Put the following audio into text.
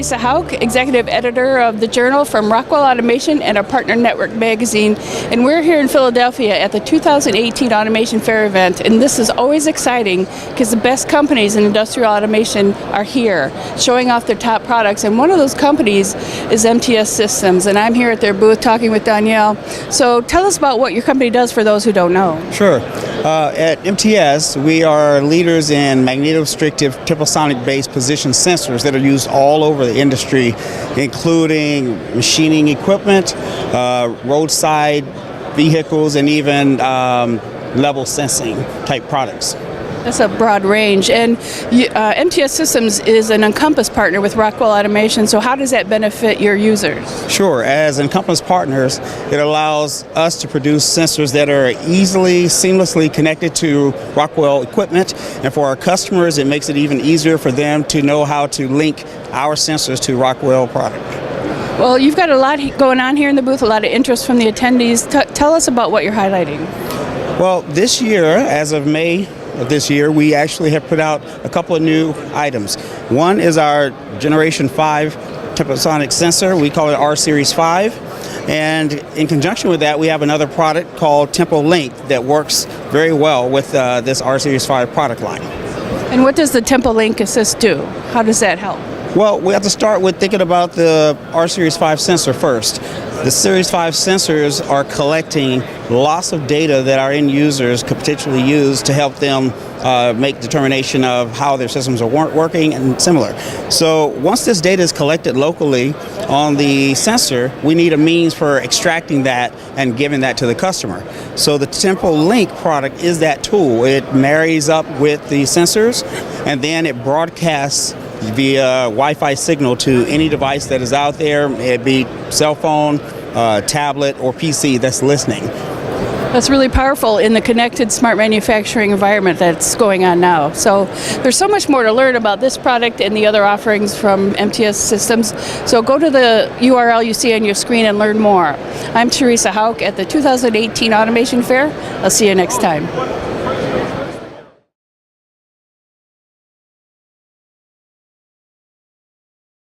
Teresa Hauk, Executive Editor of the Journal from Rockwell Automation and a Partner Network magazine. And we're here in Philadelphia at the 2018 Automation Fair event. And this is always exciting because the best companies in industrial automation are here, showing off their top products. And one of those companies is MTS Systems. And I'm here at their booth talking with Danielle. So tell us about what your company does for those who don't know. Sure. At MTS, we are leaders in magnetostrictive triple-sonic-based position sensors that are used all over the industry, including machining equipment, roadside vehicles, and even level sensing type products. That's a broad range. And MTS Systems is an Encompass partner with Rockwell Automation, so how does that benefit your users? Sure. As Encompass partners, it allows us to produce sensors that are seamlessly connected to Rockwell equipment, and for our customers, it makes it even easier for them to know how to link our sensors to Rockwell product. Well, you've got a lot going on here in the booth, a lot of interest from the attendees. Tell us about what you're highlighting. Well, this year, as of May of this year, we actually have put out a couple of new items. One is our Generation 5 Temposonic sensor. We call it R Series 5. And in conjunction with that, we have another product called Tempo Link that works very well with this R Series 5 product line. And what does the Tempo Link Assist do? How does that help? Well, we have to start with thinking about the R Series 5 sensor first. The Series 5 sensors are collecting lots of data that our end users could potentially use to help them make determination of how their systems are working and similar. So once this data is collected locally on the sensor, we need a means for extracting that and giving that to the customer. So the Tempo Link product is that tool. It marries up with the sensors, and then it broadcasts via Wi-Fi signal to any device that is out there, it be cell phone, tablet, or PC that's listening. That's really powerful in the connected smart manufacturing environment that's going on now. So there's so much more to learn about this product and the other offerings from MTS Systems. So go to the URL you see on your screen and learn more. I'm Teresa Hauk at the 2018 Automation Fair. I'll see you next time.